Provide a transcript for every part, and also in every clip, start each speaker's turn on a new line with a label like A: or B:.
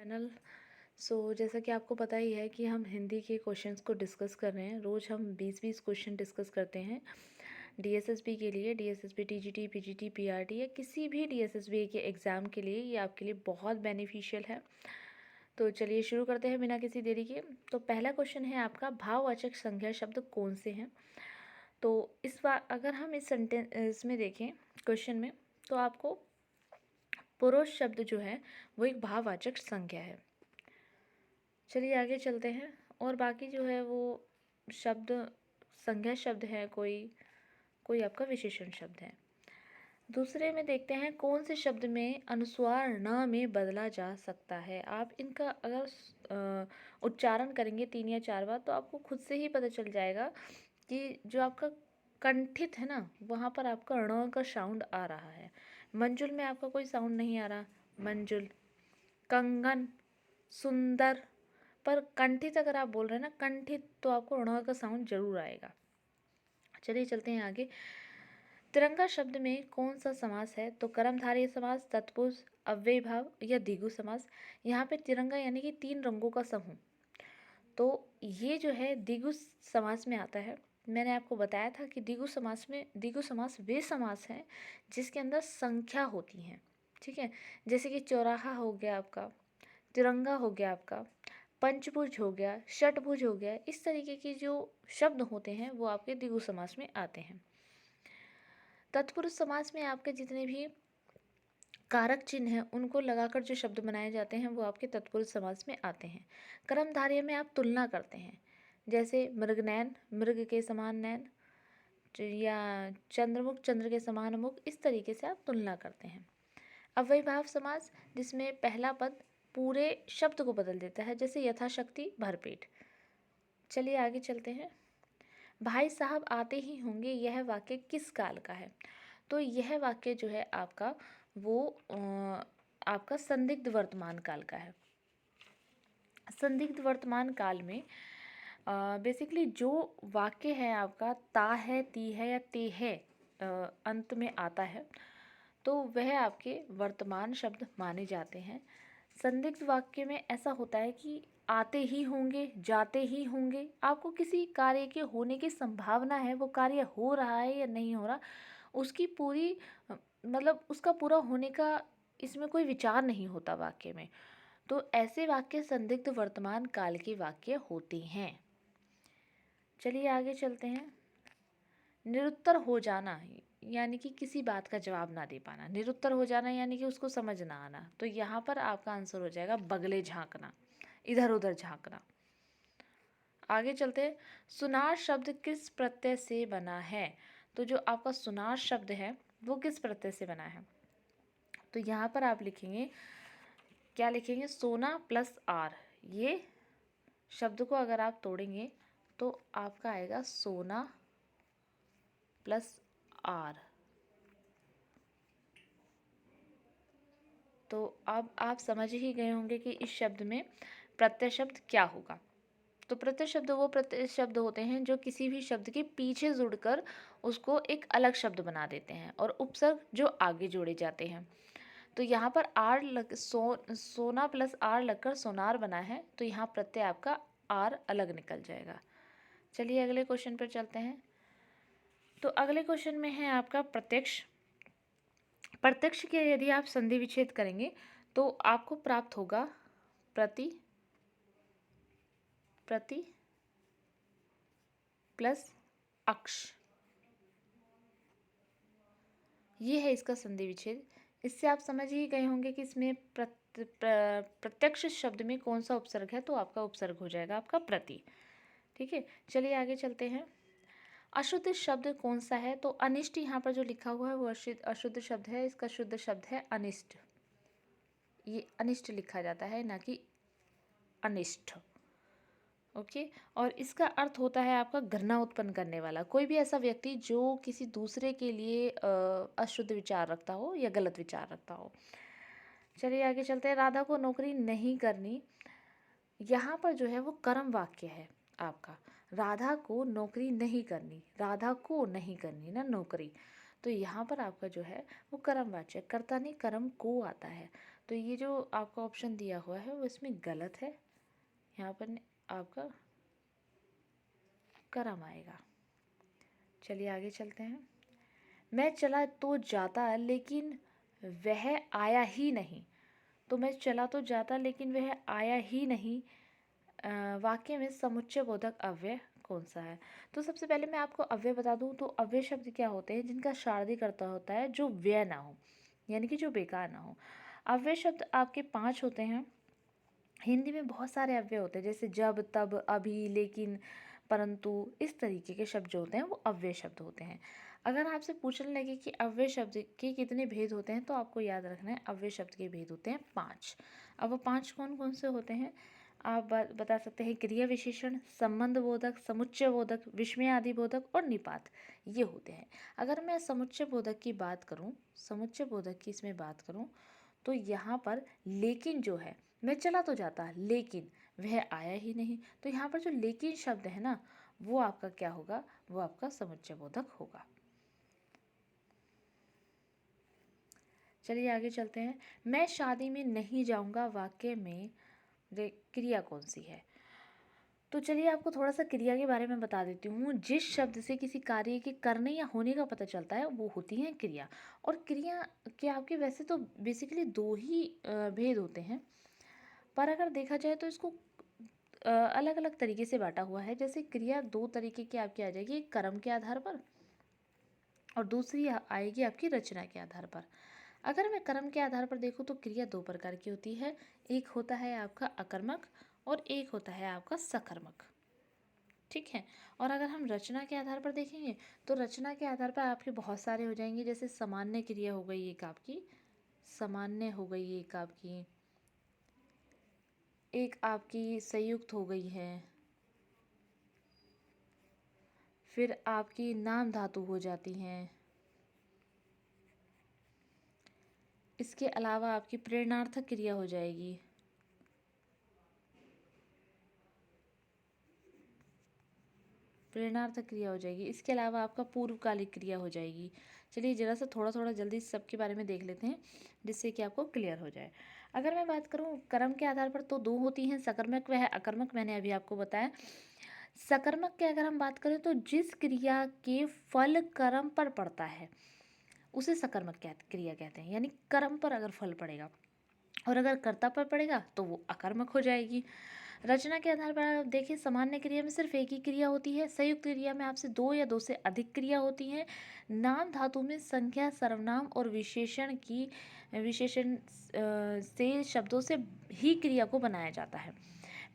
A: Channel. जैसा कि आपको पता ही है कि हम हिंदी के क्वेश्चंस को डिस्कस कर रहे हैं। रोज़ हम 20-20 क्वेश्चन डिस्कस करते हैं डीएसएसबी के लिए। डीएसएसबी टीजीटी पीजीटी पीआरटी या किसी भी डीएसएसबी के एग्ज़ाम के लिए ये आपके लिए बहुत बेनिफिशियल है। तो चलिए शुरू करते हैं बिना किसी देरी के। तो पहला क्वेश्चन है आपका, भाववाचक संज्ञा शब्द कौन से हैं। तो इस बार अगर हम इस सेंटेंस इसमें देखें क्वेश्चन में, तो आपको पुरुष शब्द जो है वो एक भाववाचक संज्ञा है। चलिए आगे चलते हैं। और बाकी जो है वो शब्द संज्ञा शब्द है, कोई कोई आपका विशेषण शब्द है। दूसरे में देखते हैं कौन से शब्द में अनुस्वार न में बदला जा सकता है। आप इनका अगर उच्चारण करेंगे 3 या 4 बार तो आपको खुद से ही पता चल जाएगा कि जो आपका कंठित है ना, वहाँ पर आपका ण का साउंड आ रहा है। मंजुल में आपका कोई साउंड नहीं आ रहा, मंजुल। कंगन, सुंदर, पर कंठित अगर आप बोल रहे हैं ना, कंठित, तो आपको ण का साउंड जरूर आएगा। चलिए चलते हैं आगे। तिरंगा शब्द में कौन सा समास है। तो कर्मधारय समास, तत्पुरुष, अव्ययीभाव या द्विगु समास। यहाँ पे तिरंगा यानी कि 3 रंगों का समूह, तो ये जो है द्विगु समास में आता है। मैंने आपको बताया था कि द्विगु समास वे समास हैं जिसके अंदर संख्या होती हैं। ठीक है, जैसे कि चौराहा हो गया आपका, तिरंगा हो गया आपका, पंचभुज हो गया, षटभुज हो गया। इस तरीके के जो शब्द होते हैं वो आपके द्विगु समास में आते हैं। तत्पुरुष समास में आपके जितने भी कारक चिन्ह हैं उनको लगाकर जो शब्द बनाए जाते हैं वो आपके तत्पुरुष समास में आते हैं। कर्मधारय में आप तुलना करते हैं, जैसे मृगनयन, मृग के समान नयन, या चंद्रमुख, चंद्र के समान मुख। इस तरीके से आप तुलना करते हैं। अव्ययीभाव समास, जिसमें पहला पद पूरे शब्द को बदल देता है, जैसे यथाशक्ति, भरपेट। चलिए आगे चलते हैं। भाई साहब आते ही होंगे, यह वाक्य किस काल का है। तो यह वाक्य जो है आपका वो आपका संदिग्ध वर्तमान काल का है। संदिग्ध वर्तमान काल में बेसिकली जो वाक्य है आपका ता है, ती है या ते है अंत में आता है, तो वह आपके वर्तमान शब्द माने जाते हैं। संदिग्ध वाक्य में ऐसा होता है कि आते ही होंगे, जाते ही होंगे, आपको किसी कार्य के होने की संभावना है, वो कार्य हो रहा है या नहीं हो रहा, उसकी पूरी मतलब उसका पूरा होने का इसमें कोई विचार नहीं होता वाक्य में। तो ऐसे वाक्य संदिग्ध वर्तमान काल के वाक्य होते हैं। चलिए आगे चलते हैं। निरुत्तर हो जाना यानी कि किसी बात का जवाब ना दे पाना। निरुत्तर हो जाना यानी कि उसको समझ ना आना। तो यहाँ पर आपका आंसर हो जाएगा बगले झांकना, इधर उधर झांकना। आगे चलते हैं। सुनार शब्द किस प्रत्यय से बना है। तो जो आपका सुनार शब्द है वो किस प्रत्यय से बना है। तो यहाँ पर आप लिखेंगे, क्या लिखेंगे, सोना प्लस आर। ये शब्द को अगर आप तोड़ेंगे तो आपका आएगा सोना प्लस आर। तो अब आप समझ ही गए होंगे कि इस शब्द में प्रत्यय शब्द क्या होगा। तो प्रत्यय शब्द वो प्रत्यय शब्द होते हैं जो किसी भी शब्द के पीछे जुड़कर उसको एक अलग शब्द बना देते हैं, और उपसर्ग जो आगे जोड़े जाते हैं। तो यहाँ पर आर लग सोना प्लस आर लगकर सोनार बना है, तो यहाँ प्रत्यय आपका आर अलग निकल जाएगा। चलिए अगले क्वेश्चन पर चलते हैं। तो अगले क्वेश्चन में है आपका प्रत्यक्ष। प्रत्यक्ष के यदि आप संधि विच्छेद करेंगे तो आपको प्राप्त होगा प्रति प्रति प्लस अक्ष। ये है इसका संधि विच्छेद। इससे आप समझ ही गए होंगे कि इसमें प्रत्यक्ष शब्द में कौन सा उपसर्ग है। तो आपका उपसर्ग हो जाएगा आपका प्रति। ठीक है, चलिए आगे चलते हैं। अशुद्ध शब्द कौन सा है। तो अनिष्ट यहाँ पर जो लिखा हुआ है वो अशुद्ध शब्द है। इसका शुद्ध शब्द है अनिष्ट। ये अनिष्ट लिखा जाता है, ना कि अनिष्ट। ओके, और इसका अर्थ होता है आपका घृणा उत्पन्न करने वाला। कोई भी ऐसा व्यक्ति जो किसी दूसरे के लिए अशुद्ध विचार रखता हो या गलत विचार रखता हो। चलिए आगे चलते हैं। राधा को नौकरी नहीं करनी, यहाँ पर जो है वो कर्म वाक्य है आपका। राधा को नौकरी नहीं करनी, राधा को नहीं करनी ना नौकरी, तो यहाँ पर आपका जो है वो कर्म वाच्य, कर्ता नहीं कर्म को आता है। तो ये जो आपका ऑप्शन दिया हुआ है वो इसमें गलत है। यहाँ पर आपका करम आएगा। चलिए आगे चलते हैं। मैं चला तो जाता लेकिन वह आया ही नहीं। तो मैं चला तो जाता लेकिन वह आया ही नहीं, वाक्य में समुच्चय बोधक अव्यय कौन सा है? तो सबसे पहले मैं आपको अव्यय बता दूं तो अव्यय शब्द क्या होते हैं? जिनका शाब्दिक अर्थ होता है जो व्यय ना हो, यानी कि जो बेकार ना हो। अव्यय शब्द आपके 5 होते हैं। हिंदी में बहुत सारे अव्यय होते हैं, जैसे जब, तब, अभी, लेकिन, परंतु, इस तरीके के शब्द जो होते हैं वो अव्यय शब्द होते हैं। अगर आपसे पूछने लगे कि अव्यय शब्द के कितने भेद होते हैं तो आपको याद रखना है अव्यय शब्द के भेद होते हैं 5। अब वो 5 कौन कौन से होते हैं? आप बता सकते हैं क्रिया विशेषण, संबंध बोधक, समुच्चय बोधक, विस्मयादि बोधक और निपात, ये होते हैं। अगर मैं समुच्चय बोधक की बात करूं, समुच्चय बोधक की इसमें बात करूं तो यहाँ पर लेकिन जो है, मैं चला तो जाता लेकिन वह आया ही नहीं, तो यहाँ पर जो लेकिन शब्द है ना वो आपका क्या होगा? वो आपका समुच्चय बोधक होगा। चलिए आगे चलते हैं। मैं शादी में नहीं जाऊंगा, वाक्य में क्रिया कौन सी है? तो चलिए आपको थोड़ा सा क्रिया के बारे में बता देती हूँ। जिस शब्द से किसी कार्य के करने या होने का पता चलता है वो होती है क्रिया। और क्रिया के आपके वैसे तो बेसिकली 2 ही भेद होते हैं, पर अगर देखा जाए तो इसको अलग अलग तरीके से बांटा हुआ है। जैसे क्रिया 2 तरीके की आपकी आ जाएगी, एक कर्म के आधार पर और दूसरी आएगी आपकी रचना के आधार पर। अगर मैं कर्म के आधार पर देखूँ तो क्रिया 2 प्रकार की होती है, एक होता है आपका अकर्मक और एक होता है आपका सकर्मक, ठीक है। और अगर हम रचना के आधार पर देखेंगे तो रचना के आधार पर आपके बहुत सारे हो जाएंगे, जैसे सामान्य क्रिया हो गई एक आपकी, सामान्य हो गई एक आपकी, एक आपकी संयुक्त हो गई है, फिर आपकी नाम धातु हो जाती हैं, इसके अलावा आपकी प्रेरणार्थक क्रिया हो जाएगी, प्रेरणार्थक क्रिया हो जाएगी, इसके अलावा आपका पूर्वकालिक क्रिया हो जाएगी। चलिए जरा सा थोड़ा थोड़ा जल्दी सबके बारे में देख लेते हैं जिससे कि आपको क्लियर हो जाए। अगर मैं बात करूं कर्म के आधार पर तो 2 होती हैं, सकर्मक वह अकर्मक, मैंने अभी आपको बताया। सकर्मक की अगर हम बात करें तो जिस क्रिया के फल कर्म पर पड़ता है उसे सकर्मक क्रिया कहते हैं, यानी कर्म पर अगर फल पड़ेगा और अगर कर्ता पर पड़ेगा तो वो अकर्मक हो जाएगी। रचना के आधार पर आप देखें, सामान्य क्रिया में सिर्फ एक ही क्रिया होती है, संयुक्त क्रिया में आपसे 2 या 2 से अधिक क्रिया होती हैं, नाम धातु में संख्या, सर्वनाम और विशेषण से शब्दों से ही क्रिया को बनाया जाता है।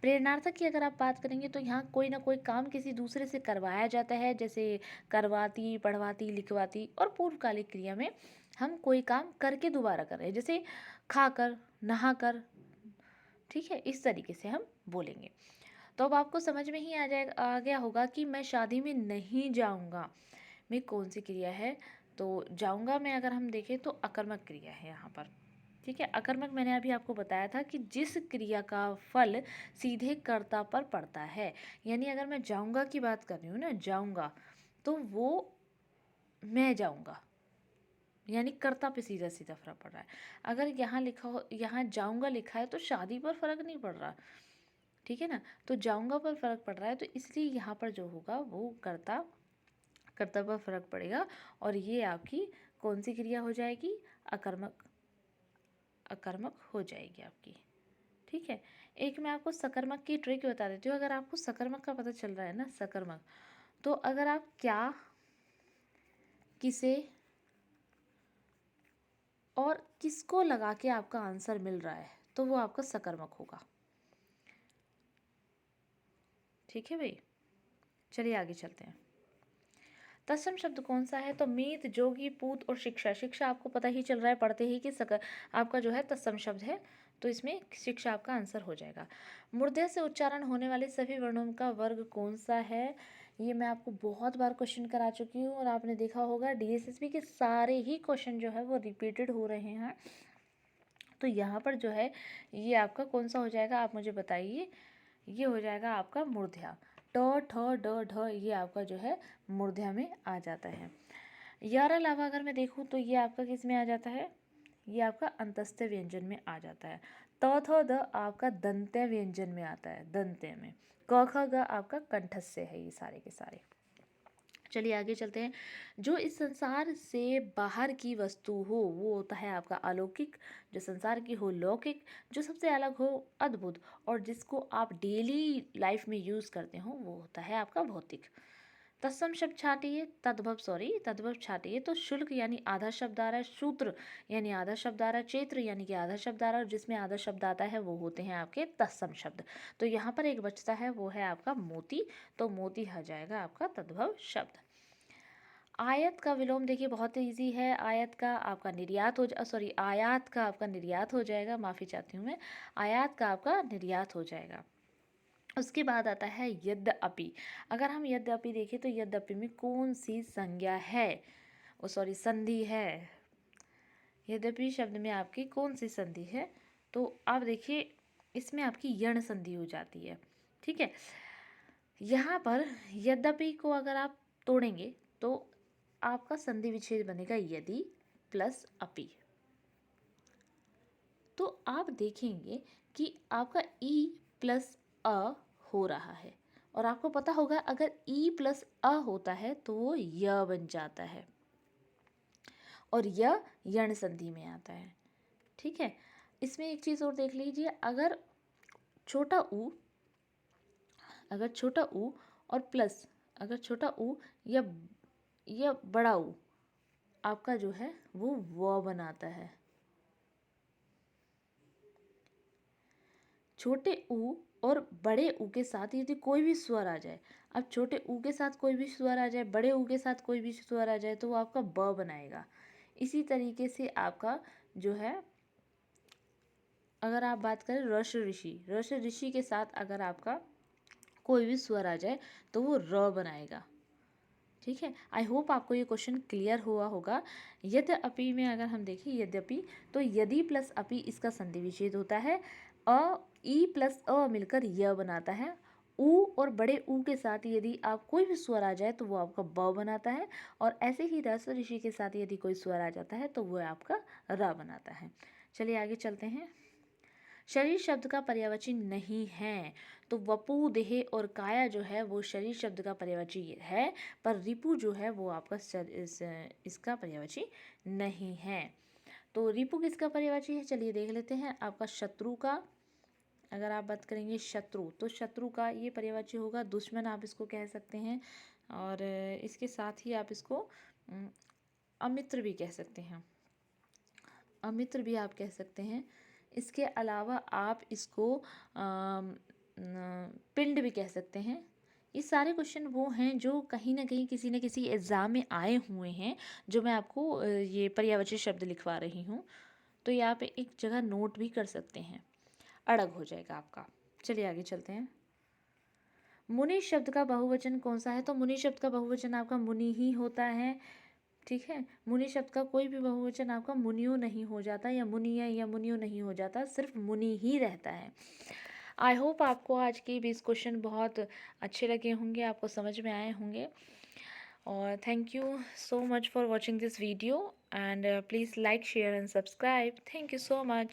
A: प्रेरणार्थक की अगर आप बात करेंगे तो यहाँ कोई ना कोई काम किसी दूसरे से करवाया जाता है, जैसे करवाती, पढ़वाती, लिखवाती। और पूर्वकालिक क्रिया में हम कोई काम करके दोबारा कर रहे हैं, जैसे खाकर, नहाकर, ठीक है, इस तरीके से हम बोलेंगे। तो अब आपको समझ में ही आ गया होगा कि मैं शादी में नहीं जाऊंगा में कौन सी क्रिया है। तो जाऊंगा में अगर हम देखें तो अकर्मक क्रिया है यहाँ पर, ठीक है। अकर्मक मैंने अभी आपको बताया था कि जिस क्रिया का फल सीधे कर्ता पर पड़ता है, यानी अगर मैं जाऊंगा की बात कर रही हूँ ना, जाऊंगा, तो वो मैं जाऊंगा यानी कर्ता पे सीधा सीधा फर्क पड़ रहा है। अगर यहाँ लिखा हो, यहाँ जाऊंगा लिखा है तो शादी पर फर्क नहीं पड़ रहा, ठीक है ना। तो जाऊंगा पर फर्क पड़ रहा है, तो इसलिए यहाँ पर जो होगा वो कर्ता पर फर्क पड़ेगा और ये आपकी कौन सी क्रिया हो जाएगी? अकर्मक, अकर्मक हो जाएगी आपकी, ठीक है। एक मैं आपको सकर्मक की ट्रिक बता देती हूँ। अगर आपको सकर्मक का पता चल रहा है ना, सकर्मक, तो अगर आप क्या, किसे और किसको लगा के आपका आंसर मिल रहा है तो वो आपका सकर्मक होगा, ठीक है भाई। चलिए आगे चलते हैं। तत्सम शब्द कौन सा है? तो मीत, जोगी, पूत और शिक्षा। शिक्षा आपको पता ही चल रहा है पढ़ते ही कि आपका जो है तत्सम शब्द है, तो इसमें शिक्षा आपका आंसर हो जाएगा। मूर्धन्य से उच्चारण होने वाले सभी वर्णों का वर्ग कौन सा है? ये मैं आपको बहुत बार क्वेश्चन करा चुकी हूँ और आपने देखा होगा डीएसएसबी के सारे ही क्वेश्चन जो है वो रिपीटेड हो रहे हैं। तो यहाँ पर जो है ये आपका कौन सा हो जाएगा, आप मुझे बताइए। ये हो जाएगा आपका मूर्धन्य। ट, ठ, ड, ढ, ये आपका जो है मूर्धन्य में आ जाता है। यार अलावा अगर मैं देखूँ तो ये आपका किस में आ जाता है? ये आपका अंतस्थ व्यंजन में आ जाता है। त थ द आपका दंत्य व्यंजन में आता है, दंत्य में। क ख ग आपका कंठस्थ है, ये सारे के सारे। चलिए आगे चलते हैं। जो इस संसार से बाहर की वस्तु हो वो होता है आपका अलौकिक, जो संसार की हो लौकिक, जो सबसे अलग हो अद्भुत, और जिसको आप डेली लाइफ में यूज़ करते हो वो होता है आपका भौतिक। तत्सम शब्द छाटिए, तद्भव छाटिए तो शुल्क यानी आधा शब्द आ रहा है, सूत्र यानी आधा शब्द आ रहा है, चैत्र यानी कि आधा शब्द आ रहा है, और जिसमें आधा शब्द आता है वो होते हैं आपके तत्सम शब्द। तो यहाँ पर एक बचता है, वो है आपका मोती, तो मोती आ जाएगा आपका तद्भव शब्द। आयत का विलोम देखिए बहुत इजी है। आयत का आपका निर्यात हो जा सॉरी आयात का आपका निर्यात हो जाएगा, माफ़ी चाहती हूँ मैं, आयात का आपका निर्यात हो जाएगा। उसके बाद आता है यद्यपि। अगर हम यद्यपि देखें तो यद्यपि में कौन सी संज्ञा है, संधि है। यद्यपि शब्द में आपकी कौन सी संधि है, तो आप देखिए इसमें आपकी यण संधि हो जाती है। ठीक है, यहाँ पर यद्यपि को अगर आप तोड़ेंगे तो आपका संधि विच्छेद बनेगा यदि प्लस अपि। तो आप देखेंगे कि आपका ई प्लस अ हो रहा है, और आपको पता होगा अगर ई प्लस अ होता है तो वो य बन जाता है, और यह यण संधि में आता है। ठीक है, इसमें एक चीज़ और देख लीजिए, अगर छोटा ऊ और प्लस अगर छोटा ऊ या बड़ा ऊ आपका जो है वो व बनाता है। छोटे ऊ और बड़े ऊ के साथ यदि कोई भी स्वर आ जाए, अब छोटे ऊ के साथ कोई भी स्वर आ जाए, बड़े ऊ के साथ कोई भी स्वर आ जाए, तो वो आपका ब बनाएगा। इसी तरीके से आपका जो है, अगर आप बात करें रस ऋषि के साथ अगर आपका कोई भी स्वर आ जाए तो वो र बनाएगा। ठीक है, आई होप आपको ये क्वेश्चन क्लियर हुआ होगा। यद्यपि में अगर हम देखें यद्यपि, तो यदि प्लस अपि इसका संधि विच्छेद होता है, ई प्लस अ मिलकर य बनाता है। ऊ और बड़े ऊ के साथ यदि आप कोई भी स्वर आ जाए तो वो आपका ब बनाता है, और ऐसे ही रस ऋषि के साथ यदि कोई स्वर आ जाता है तो वो आपका र बनाता है। चलिए आगे चलते हैं। शरीर शब्द का पर्यायवाची नहीं है, तो वपु देह और काया जो है वो शरीर शब्द का पर्यायवाची है, पर रिपु जो है वो आपका इसका पर्यायवाची नहीं है। तो रिपु किसका पर्यायवाची है, चलिए देख लेते हैं। आपका शत्रु का, अगर आप बात करेंगे शत्रु, तो शत्रु का ये पर्यायवाची होगा दुश्मन, आप इसको कह सकते हैं, और इसके साथ ही आप इसको अमित्र भी कह सकते हैं, अमित्र भी आप कह सकते हैं। इसके अलावा आप इसको पिंड भी कह सकते हैं। ये सारे क्वेश्चन वो हैं जो कहीं ना कहीं किसी न किसी एग्ज़ाम में आए हुए हैं, जो मैं आपको ये पर्यायवाची शब्द लिखवा रही हूँ। तो यहाँ पे एक जगह नोट भी कर सकते हैं, अड़ग हो जाएगा आपका। चलिए आगे चलते हैं। मुनि शब्द का बहुवचन कौन सा है, तो मुनि शब्द का बहुवचन आपका मुनि ही होता है। ठीक है, मुनि शब्द का कोई भी बहुवचन आपका मुनियो नहीं हो जाता, या मुनिया या मुनियो नहीं हो जाता, सिर्फ मुनि ही रहता है। आई होप आपको आज के 20 क्वेश्चन बहुत अच्छे लगे होंगे, आपको समझ में आए होंगे, और thank you so much for watching this video, and please like share and subscribe. Thank you so much.